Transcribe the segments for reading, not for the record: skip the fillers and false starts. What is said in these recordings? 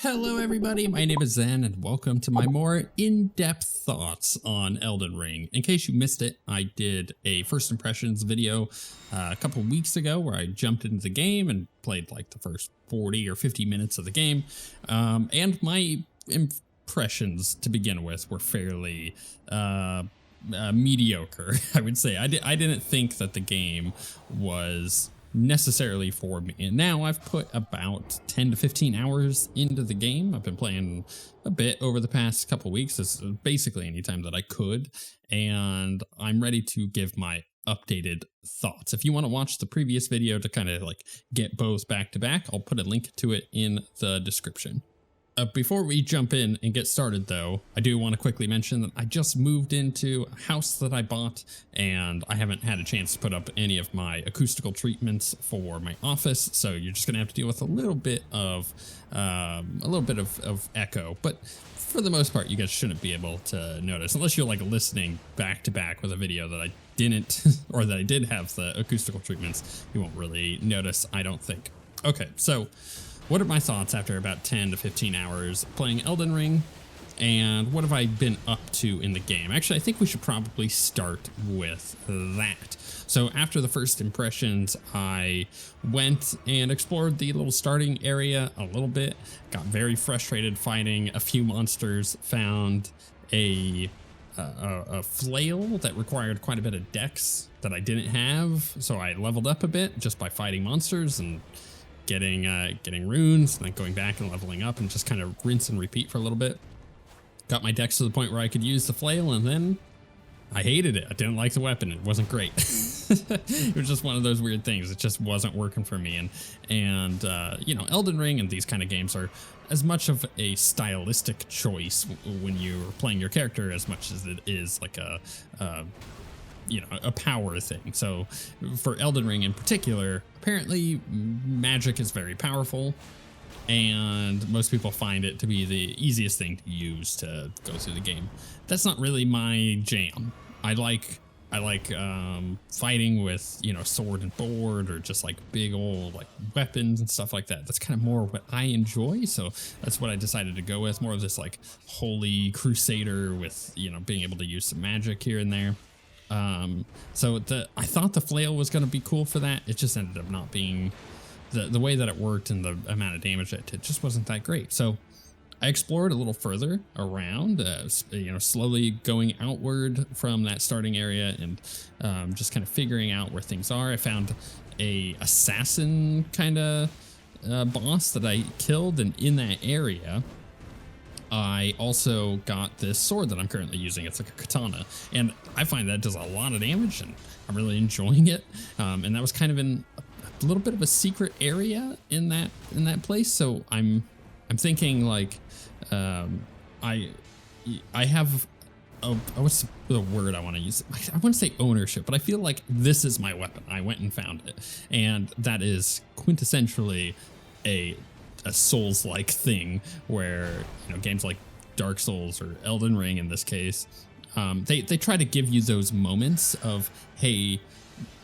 Hello everybody, my name is Zen and welcome to my more in-depth thoughts on Elden Ring. In case you missed it, I did a first impressions video a couple weeks ago where I jumped into the game and played like the first 40 or 50 minutes of the game. And my impressions to begin with were fairly mediocre, I would say. I didn't think that the game was necessarily for me. And now I've put about 10 to 15 hours into the game. I've been playing a bit over the past couple weeks. This is basically any time that I could, and I'm ready to give my updated thoughts. If you want to watch the previous video to kind of like get both back to back, I'll put a link to it in the description. Before we jump in and get started though, I do want to quickly mention that I just moved into a house that I bought and I haven't had a chance to put up any of my acoustical treatments for my office. So you're just going to have to deal with a little bit of echo, but for the most part, you guys shouldn't be able to notice unless you're like listening back to back with a video that I didn't, or that I did have the acoustical treatments. You won't really notice, I don't think. Okay, so what are my thoughts after about 10 to 15 hours playing Elden Ring, and what have I been up to in the game? Actually, I think we should probably start with that. So after the first impressions, I went and explored the little starting area a little bit, got very frustrated fighting a few monsters, found a flail that required quite a bit of dex that I didn't have, so I leveled up a bit just by fighting monsters and getting runes, and then going back and leveling up and just kind of rinse and repeat for a little bit. Got my dex to the point where I could use the flail, and then I hated it. I didn't like the weapon. It wasn't great. It was just one of those weird things. It just wasn't working for me. And you know, Elden Ring and these kind of games are as much of a stylistic choice when you're playing your character as much as it is like a power thing. So for Elden Ring in particular, apparently magic is very powerful, and most people find it to be the easiest thing to use to go through the game. That's not really my jam. I like fighting with, you know, sword and board, or just like big old like weapons and stuff like that. That's kind of more what I enjoy, so that's what I decided to go with, more of this like holy crusader with, you know, being able to use some magic here and there. So I thought the flail was going to be cool for that. It just ended up not being the way that it worked, and the amount of damage it just wasn't that great. So I explored a little further around, you know, slowly going outward from that starting area, and just kind of figuring out where things are. I found a assassin kind of boss that I killed, and in that area I also got this sword that I'm currently using. It's like a katana, and I find that does a lot of damage, and I'm really enjoying it. And that was kind of in a little bit of a secret area in that place. So I'm thinking like, I have what's the word I want to use? I want to say ownership, but I feel like this is my weapon. I went and found it, and that is quintessentially a Souls-like thing, where, you know, games like Dark Souls or Elden Ring in this case, they try to give you those moments of, hey,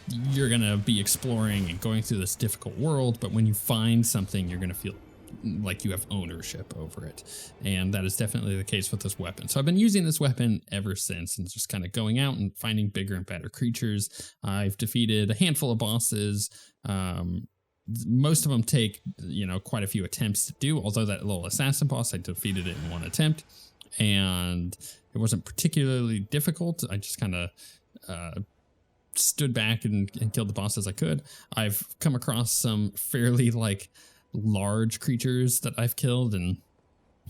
you're gonna be exploring and going through this difficult world, but when you find something, you're gonna feel like you have ownership over it. And that is definitely the case with this weapon. So I've been using this weapon ever since, and just kind of going out and finding bigger and better creatures. I've defeated a handful of bosses. Most of them take, you know, quite a few attempts to do, although that little assassin boss, I defeated it in one attempt, and it wasn't particularly difficult. I just kind of stood back and killed the boss as I could. I've come across some fairly like large creatures that I've killed, and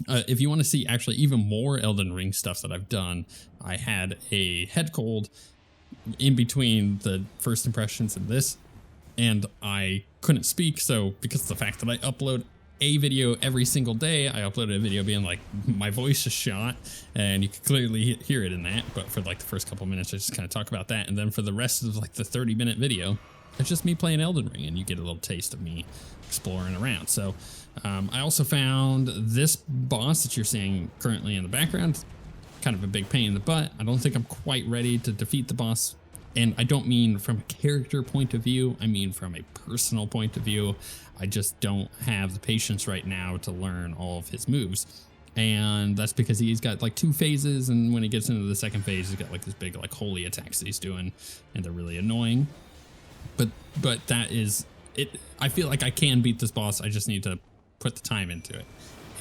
if you want to see actually even more Elden Ring stuff that I've done, I had a head cold in between the first impressions and this, and I couldn't speak. So because of the fact that I upload a video every single day, I uploaded a video being like, my voice is shot, and you can clearly hear it in that. But for like the first couple minutes, I just kind of talk about that, and then for the rest of like the 30-minute video, it's just me playing Elden Ring, and you get a little taste of me exploring around. So I also found this boss that you're seeing currently in the background, kind of a big pain in the butt. I don't think I'm quite ready to defeat the boss And I don't mean from a character point of view, I mean from a personal point of view. I just don't have the patience right now to learn all of his moves. And that's because he's got like 2 phases, and when he gets into the second phase, he's got like this big like holy attacks that he's doing, and they're really annoying. But that is it. I feel like I can beat this boss. I just need to put the time into it.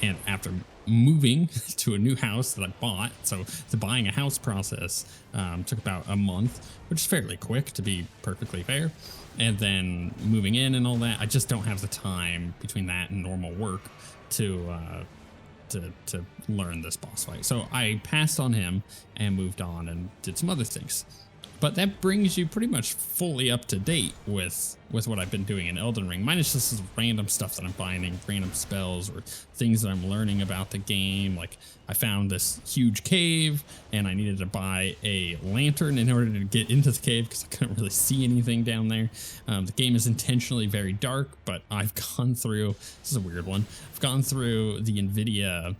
And after moving to a new house that I bought, so the buying a house process took about a month, which is fairly quick to be perfectly fair. And then moving in and all that, I just don't have the time between that and normal work to learn this boss fight. So I passed on him and moved on and did some other things. But that brings you pretty much fully up to date with what I've been doing in Elden Ring. Minus just this random stuff that I'm finding, random spells or things that I'm learning about the game. Like I found this huge cave and I needed to buy a lantern in order to get into the cave because I couldn't really see anything down there. The game is intentionally very dark, but I've gone through, this is a weird one, I've gone through the NVIDIA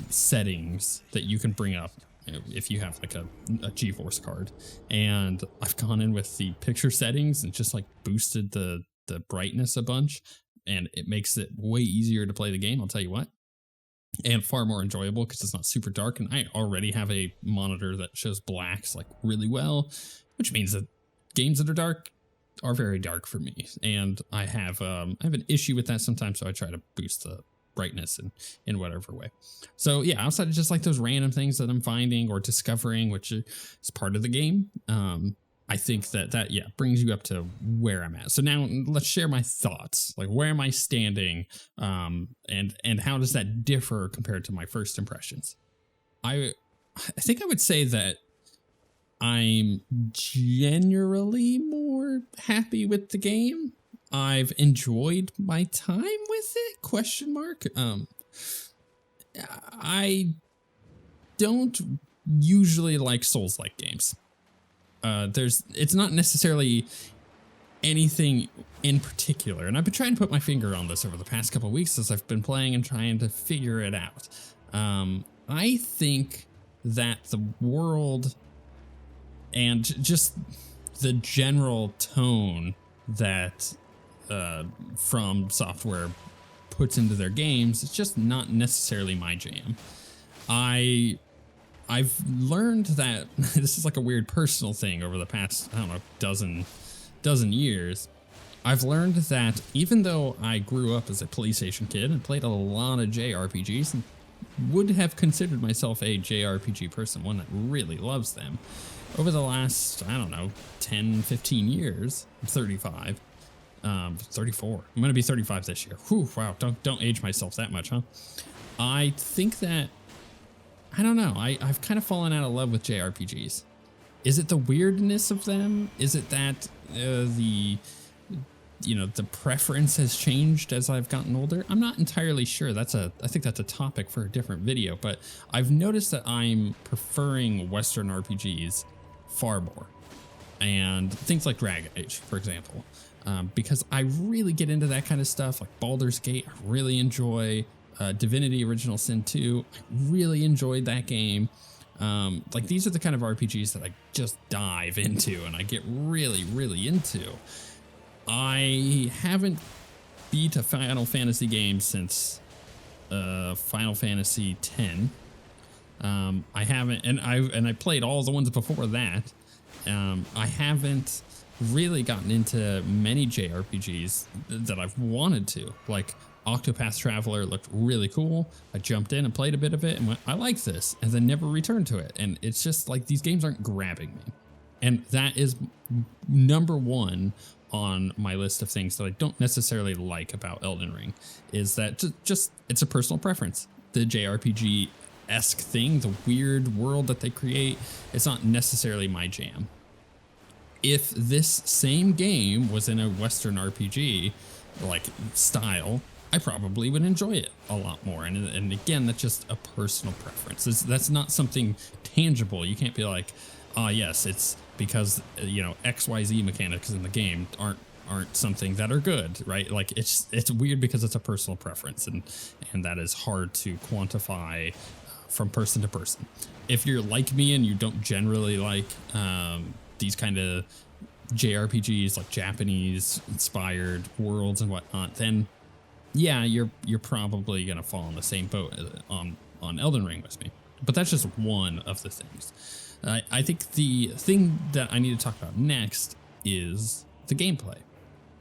settings that you can bring up if you have like a GeForce card, and I've gone in with the picture settings and just like boosted the brightness a bunch, and it makes it way easier to play the game, I'll tell you what, and far more enjoyable because it's not super dark. And I already have a monitor that shows blacks like really well, which means that games that are dark are very dark for me, and I have an issue with that sometimes, so I try to boost the brightness in whatever way. So yeah, outside of just like those random things that I'm finding or discovering, which is part of the game, I think that yeah brings you up to where I'm at. So now let's share my thoughts. Like, where am I standing, and how does that differ compared to my first impressions? I think I would say that I'm generally more happy with the game. I've enjoyed my time with it, question mark. I don't usually like Souls-like games. It's not necessarily anything in particular, and I've been trying to put my finger on this over the past couple of weeks as I've been playing and trying to figure it out. I think that the world and just the general tone that From Software puts into their games, it's just not necessarily my jam. I've learned that this is like a weird personal thing over the past, I don't know, dozen years. I've learned that even though I grew up as a PlayStation kid and played a lot of JRPGs and would have considered myself a JRPG person, one that really loves them, over the last, I don't know, 10, 15 years, I'm 35, 34. I'm going to be 35 this year. Whew, wow. Don't age myself that much, huh? I think that, I don't know. I've kind of fallen out of love with JRPGs. Is it the weirdness of them? Is it that the preference has changed as I've gotten older? I'm not entirely sure. I think that's a topic for a different video, but I've noticed that I'm preferring Western RPGs far more. And things like Dragon Age, for example. Because I really get into that kind of stuff, like Baldur's Gate, I really enjoy. Divinity Original Sin 2, I really enjoyed that game. Like, these are the kind of RPGs that I just dive into and I get really, really into. I haven't beat a Final Fantasy game since Final Fantasy X. I haven't, and I played all the ones before that. I haven't really gotten into many JRPGs that I've wanted to. Like, Octopath Traveler looked really cool. I jumped in and played a bit of it and went, I like this, and then never returned to it. And it's just like, these games aren't grabbing me. And that is number one on my list of things that I don't necessarily like about Elden Ring, is that just it's a personal preference. The JRPG-esque thing, the weird world that they create, it's not necessarily my jam. If this same game was in a Western RPG like style, I probably would enjoy it a lot more. And again, that's just a personal preference. That's not something tangible. You can't be like, oh yes, it's because XYZ mechanics in the game aren't something that are good, right? Like, it's weird because it's a personal preference, and that is hard to quantify from person to person. If you're like me and you don't generally like these kind of JRPGs, like Japanese inspired worlds and whatnot, then yeah, you're probably gonna fall in the same boat on Elden Ring with me. But that's just one of the things. I think the thing that I need to talk about next is the gameplay.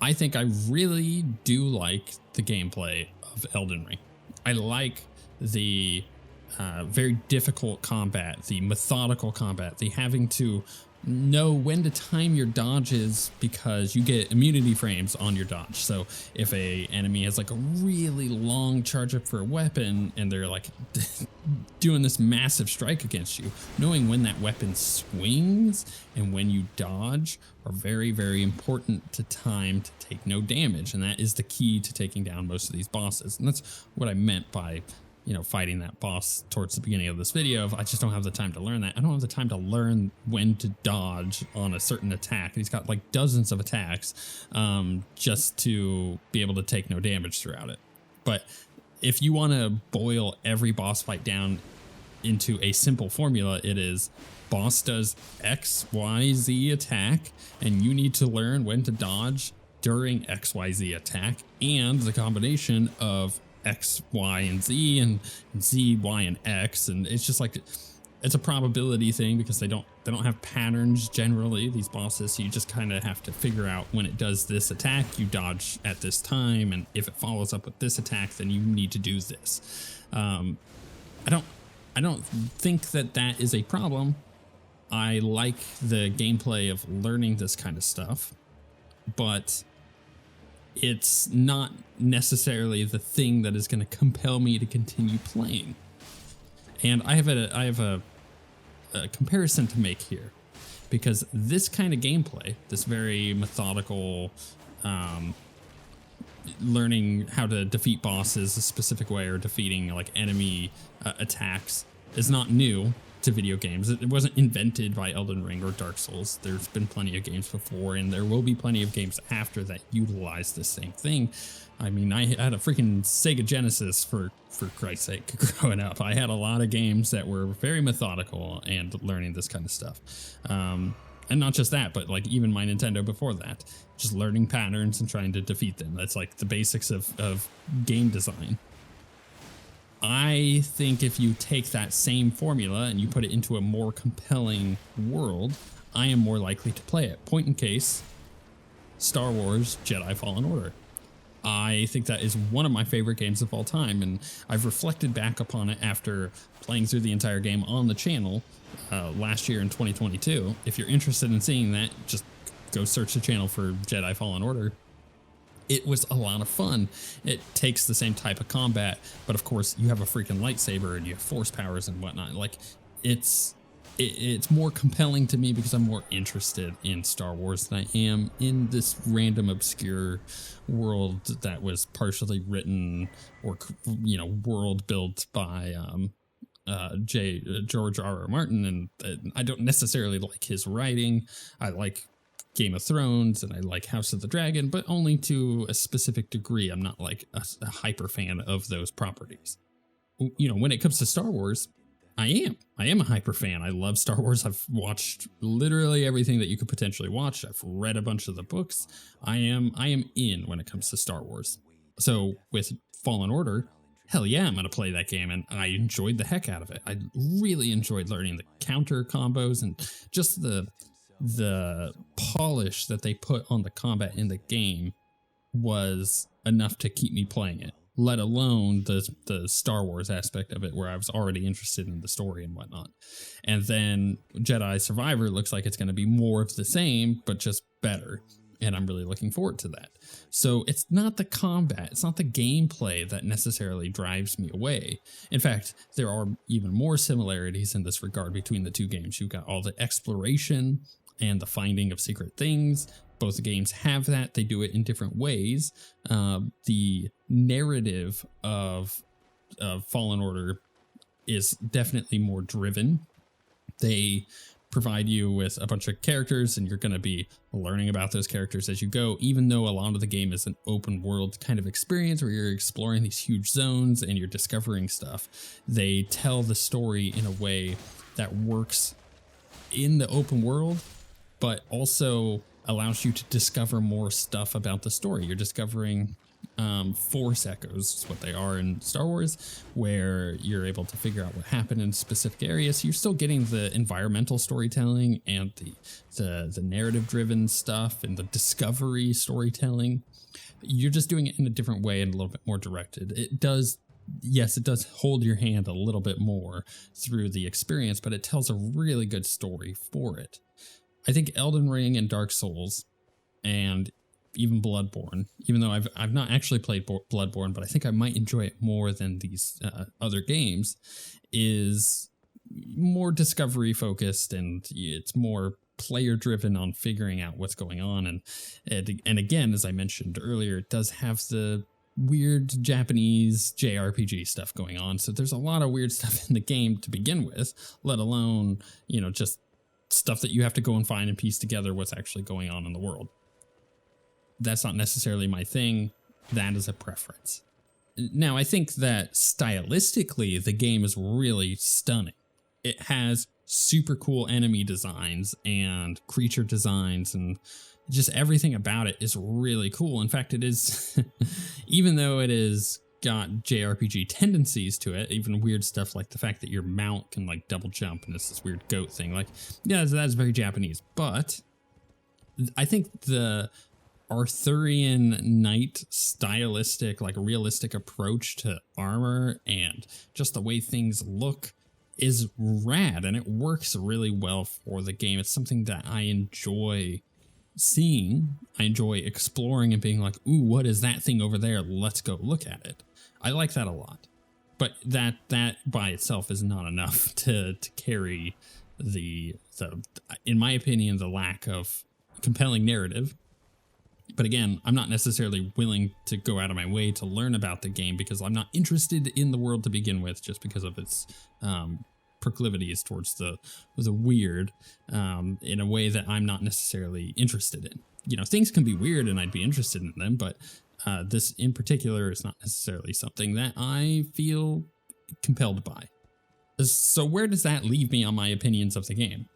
I think I really do like the gameplay of Elden Ring. I like the very difficult combat, the methodical combat, the having to know when to time your dodges because you get immunity frames on your dodge. So if a enemy has like a really long charge up for a weapon and they're like doing this massive strike against you, knowing when that weapon swings and when you dodge are very, very important to time to take no damage. And that is the key to taking down most of these bosses. And that's what I meant by, you know, fighting that boss towards the beginning of this video. I just don't have the time to learn that. I don't have the time to learn when to dodge on a certain attack. He's got like dozens of attacks just to be able to take no damage throughout it. But if you want to boil every boss fight down into a simple formula, it is boss does X, Y, Z attack, and you need to learn when to dodge during X, Y, Z attack, and the combination of X, Y, and Z, and Z, Y, and X, and it's just like it's a probability thing because they don't have patterns generally, these bosses. So you just kind of have to figure out when it does this attack, you dodge at this time, and if it follows up with this attack, then you need to do this. I don't think that is a problem. I like the gameplay of learning this kind of stuff, but it's not necessarily the thing that is going to compel me to continue playing. And I have a comparison to make here, because this kind of gameplay, this very methodical, learning how to defeat bosses a specific way or defeating like enemy attacks is not new to video games. It wasn't invented by Elden Ring or Dark Souls. There's been plenty of games before, and there will be plenty of games after that utilize the same thing. I mean, I had a freaking Sega Genesis for Christ's sake growing up. I had a lot of games that were very methodical and learning this kind of stuff. And not just that, but like even my Nintendo before that, just learning patterns and trying to defeat them. That's like the basics of game design. I think if you take that same formula and you put it into a more compelling world, I am more likely to play it. Point in case, Star Wars Jedi Fallen Order. I think that is one of my favorite games of all time, and I've reflected back upon it after playing through the entire game on the channel last year in 2022. If you're interested in seeing that, just go search the channel for Jedi Fallen Order. It was a lot of fun. It takes the same type of combat, but of course you have a freaking lightsaber and you have force powers and whatnot. Like it's more compelling to me because I'm more interested in Star Wars than I am in this random obscure world that was partially written or, you know, world built by George R.R. Martin. And I don't necessarily like his writing. I like Game of Thrones and I like House of the Dragon, but only to a specific degree. I'm not like a hyper fan of those properties. You know, when it comes to Star Wars, I am a hyper fan. I love Star Wars. I've watched literally everything that you could potentially watch. I've read a bunch of the books. I am in when it comes to Star Wars. So with Fallen Order, hell yeah, I'm going to play that game, and I enjoyed the heck out of it. I really enjoyed learning the counter combos and just the polish that they put on the combat in the game was enough to keep me playing it, let alone the Star Wars aspect of it where I was already interested in the story and whatnot. And then Jedi Survivor looks like it's going to be more of the same, but just better. And I'm really looking forward to that. So it's not the combat, it's not the gameplay that necessarily drives me away. In fact, there are even more similarities in this regard between the two games. You've got all the exploration and the finding of secret things. Both games have that. They do it in different ways. The narrative of Fallen Order is definitely more driven. They provide you with a bunch of characters and you're going to be learning about those characters as you go, even though a lot of the game is an open world kind of experience where you're exploring these huge zones and you're discovering stuff. They tell the story in a way that works in the open world but also allows you to discover more stuff about the story. You're discovering force echoes is what they are in Star Wars, where you're able to figure out what happened in specific areas. You're still getting the environmental storytelling and the narrative driven stuff and the discovery storytelling. You're just doing it in a different way and a little bit more directed. It does hold your hand a little bit more through the experience, but it tells a really good story for it. I think Elden Ring and Dark Souls and even Bloodborne, even though I've not actually played Bloodborne, but I think I might enjoy it more than these other games, is more discovery focused, and it's more player driven on figuring out what's going on. And again, as I mentioned earlier, it does have the weird Japanese JRPG stuff going on. So there's a lot of weird stuff in the game to begin with, let alone, just stuff that you have to go and find and piece together what's actually going on in the world. That's not necessarily my thing. That is a preference. Now, I think that stylistically, the game is really stunning. It has super cool enemy designs and creature designs, and just everything about it is really cool. In fact, it is, even though it is got JRPG tendencies to it, even weird stuff like the fact that your mount can like double jump and it's this weird goat thing. Like, yeah, that's very Japanese. But I think the Arthurian knight stylistic, like realistic approach to armor and just the way things look is rad, and it works really well for the game. It's something that I enjoy seeing. I enjoy exploring and being like, ooh, what is that thing over there? Let's go look at it. I like that a lot. But that by itself is not enough to carry the in my opinion, the lack of compelling narrative. But again, I'm not necessarily willing to go out of my way to learn about the game because I'm not interested in the world to begin with, just because of its proclivities towards the weird in a way that I'm not necessarily interested in. Things can be weird and I'd be interested in them, but this in particular is not necessarily something that I feel compelled by. So where does that leave me on my opinions of the game?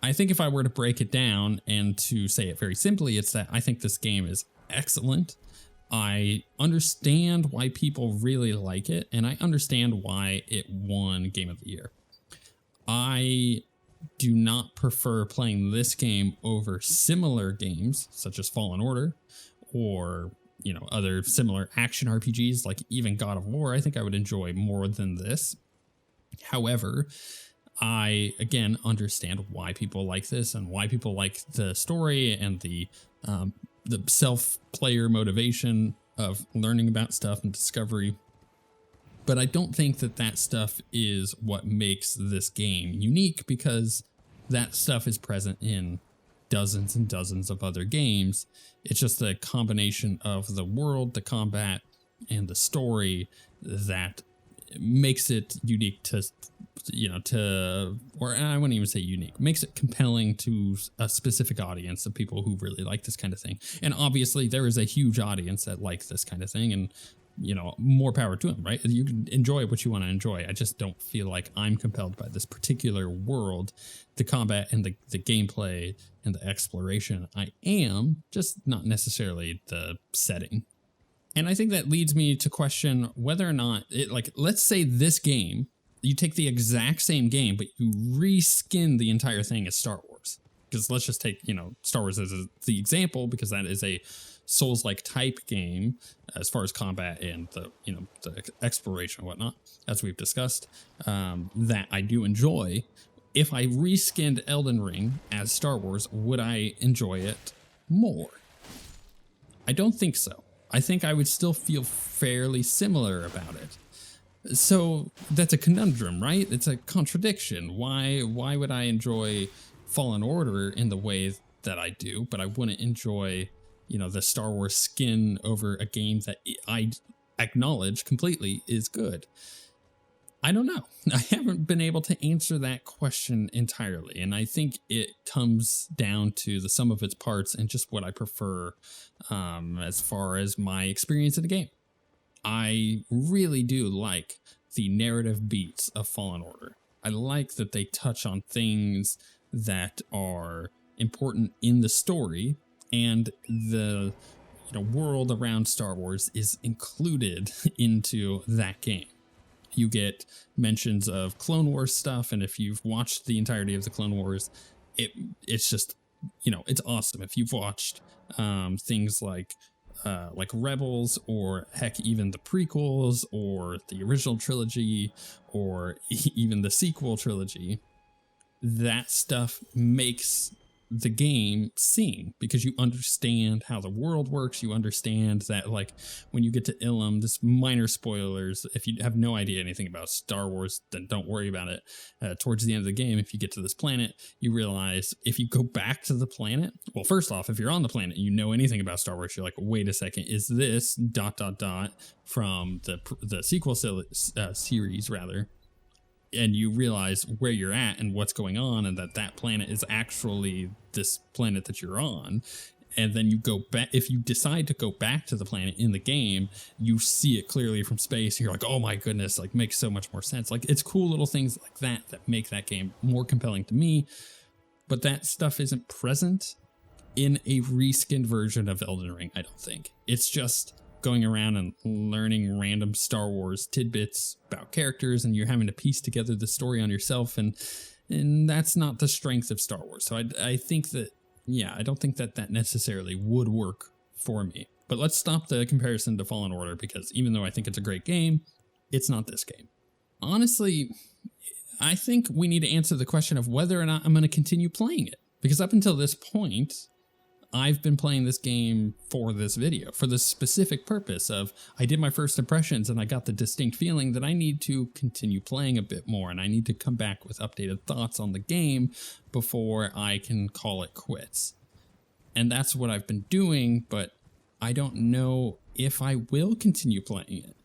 I think if I were to break it down and to say it very simply, it's that I think this game is excellent. I understand why people really like it, and I understand why it won Game of the Year. I do not prefer playing this game over similar games, such as Fallen Order, or other similar action RPGs, like even God of War. I think I would enjoy more than this. However, I, again, understand why people like this and why people like the story and the self-player motivation of learning about stuff and discovery. But I don't think that stuff is what makes this game unique, because that stuff is present in dozens and dozens of other games. It's just a combination of the world, the combat, and the story that makes it unique or I wouldn't even say unique, makes it compelling to a specific audience of people who really like this kind of thing. And obviously there is a huge audience that likes this kind of thing, and more power to them, right? You can enjoy what you want to enjoy. I just don't feel like I'm compelled by this particular world, the combat and the gameplay and the exploration. I am, just not necessarily the setting. And I think that leads me to question whether or not let's say this game, you take the exact same game, but you reskin the entire thing as Star Wars. Because let's just take, Star Wars as the example, because that is a Souls-like type game as far as combat and the exploration and whatnot, as we've discussed, that I do enjoy. If I reskinned Elden Ring as Star Wars, would I enjoy it more? I don't think so. I think I would still feel fairly similar about it. So that's a conundrum, right? It's a contradiction. Why would I enjoy Fallen Order in the way that I do, but I wouldn't enjoy, the Star Wars skin over a game that I acknowledge completely is good? I don't know. I haven't been able to answer that question entirely, and I think it comes down to the sum of its parts and just what I prefer as far as my experience in the game. I really do like the narrative beats of Fallen Order. I like that they touch on things that are important in the story, and the world around Star Wars is included into that game. You get mentions of Clone Wars stuff, and if you've watched the entirety of the Clone Wars, it's just, it's awesome. If you've watched things like Rebels, or heck, even the prequels, or the original trilogy, or even the sequel trilogy, that stuff makes the game sing, because you understand how the world works. You understand that, like, when you get to Ilum, this minor spoilers, if you have no idea anything about Star Wars, then don't worry about it. Towards the end of the game, if you get to this planet, you realize if you go back to the planet, well, first off, if you're on the planet and you know anything about Star Wars, you're like, wait a second, is this ... from the sequel series rather? And you realize where you're at and what's going on, and that planet is actually this planet that you're on. And then you go back. If you decide to go back to the planet in the game, you see it clearly from space. You're like, oh my goodness, like, makes so much more sense. Like, it's cool little things like that make that game more compelling to me. But that stuff isn't present in a reskinned version of Elden Ring, I don't think. It's just going around and learning random Star Wars tidbits about characters, and you're having to piece together the story on yourself, and that's not the strength of Star Wars. So I think that, I don't think that necessarily would work for me. But let's stop the comparison to Fallen Order, because even though I think it's a great game, it's not this game. Honestly, I think we need to answer the question of whether or not I'm going to continue playing it, because up until this point, I've been playing this game for this video, for the specific purpose of, I did my first impressions and I got the distinct feeling that I need to continue playing a bit more, and I need to come back with updated thoughts on the game before I can call it quits. And that's what I've been doing, but I don't know if I will continue playing it.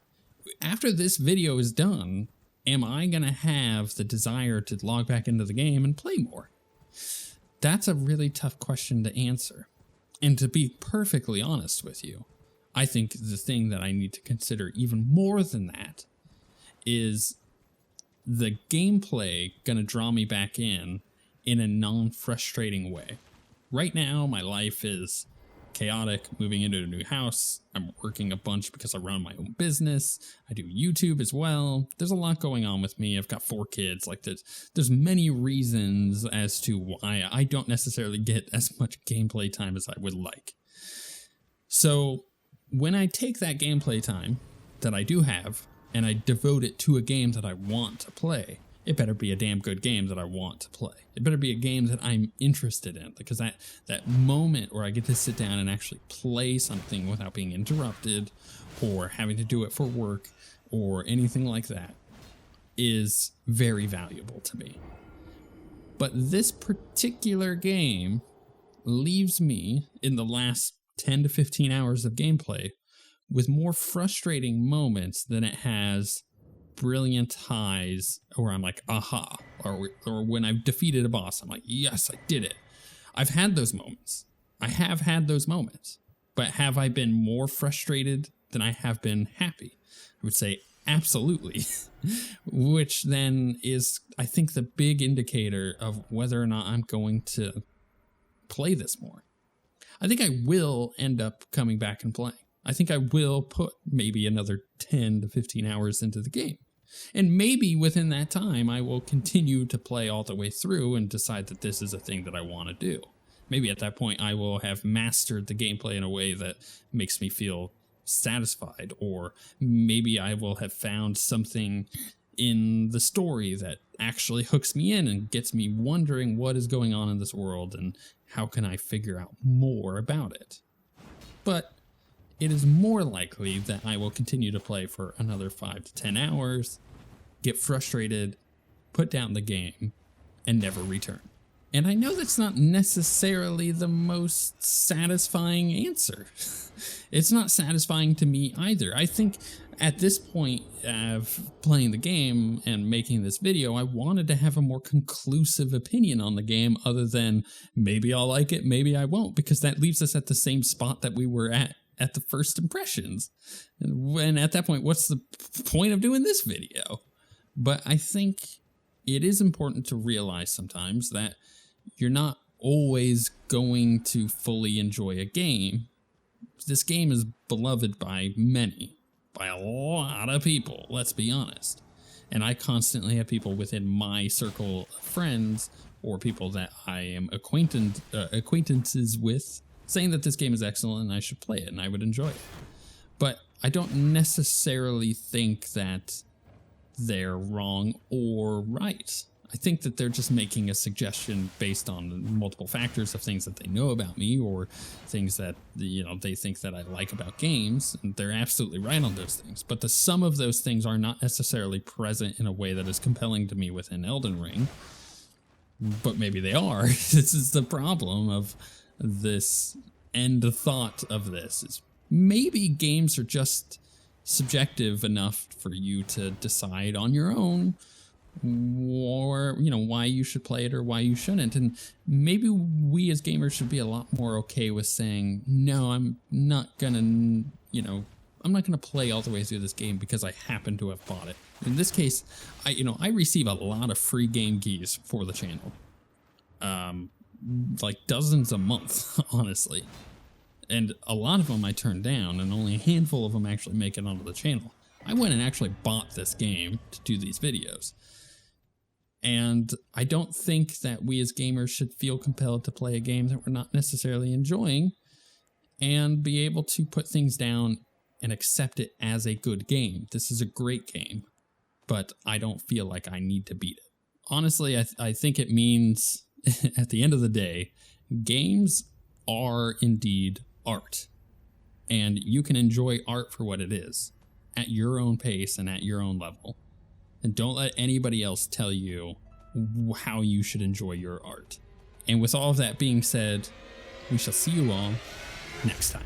After this video is done, am I going to have the desire to log back into the game and play more? That's a really tough question to answer. And to be perfectly honest with you, I think the thing that I need to consider even more than that is the gameplay going to draw me back in a non-frustrating way. Right now, my life is chaotic, moving into a new house. I'm working a bunch because I run my own business. I do YouTube as well. There's a lot going on with me. I've got 4 kids. Like, there's many reasons as to why I don't necessarily get as much gameplay time as I would like. So when I take that gameplay time that I do have and I devote it to a game that I want to play, it better be a damn good game that I want to play. It better be a game that I'm interested in, because that moment where I get to sit down and actually play something without being interrupted or having to do it for work or anything like that is very valuable to me. But this particular game leaves me, in the last 10 to 15 hours of gameplay, with more frustrating moments than it has brilliant highs where I'm like, aha, or when I've defeated a boss, I'm like, yes, I did it. I've had those moments. I have had those moments. But have I been more frustrated than I have been happy? I would say absolutely. Which then is, I think, the big indicator of whether or not I'm going to play this more. I think I will end up coming back and playing. I think I will put maybe another 10 to 15 hours into the game. And maybe within that time, I will continue to play all the way through and decide that this is a thing that I want to do. Maybe at that point, I will have mastered the gameplay in a way that makes me feel satisfied. Or maybe I will have found something in the story that actually hooks me in and gets me wondering what is going on in this world and how can I figure out more about it. But it is more likely that I will continue to play for another 5 to 10 hours, get frustrated, put down the game, and never return. And I know that's not necessarily the most satisfying answer. It's not satisfying to me either. I think at this point of playing the game and making this video, I wanted to have a more conclusive opinion on the game other than maybe I'll like it, maybe I won't, because that leaves us at the same spot that we were at the first impressions. And at that point, what's the point of doing this video? But I think it is important to realize sometimes that you're not always going to fully enjoy a game. This game is beloved by many, by a lot of people, let's be honest. And I constantly have people within my circle of friends or people that I am acquaintances with saying that this game is excellent and I should play it and I would enjoy it. But I don't necessarily think that they're wrong or right. I think that they're just making a suggestion based on multiple factors of things that they know about me or things that, you know, they think that I like about games. And they're absolutely right on those things. But the sum of those things are not necessarily present in a way that is compelling to me within Elden Ring. But maybe they are. This is the problem of this end thought of this. Is maybe games are just subjective enough for you to decide on your own, or, you know, why you should play it or why you shouldn't. And maybe we as gamers should be a lot more okay with saying, no, I'm not gonna, you know, I'm not gonna play all the way through this game because I happen to have bought it. In this case, I receive a lot of free game keys for the channel. Like dozens a month, honestly. And a lot of them I turn down, and only a handful of them actually make it onto the channel. I went and actually bought this game to do these videos. And I don't think that we as gamers should feel compelled to play a game that we're not necessarily enjoying and be able to put things down and accept it as a good game. This is a great game, but I don't feel like I need to beat it. Honestly, I think it means at the end of the day, games are indeed art. And you can enjoy art for what it is at your own pace and at your own level. And don't let anybody else tell you how you should enjoy your art. And with all of that being said, we shall see you all next time.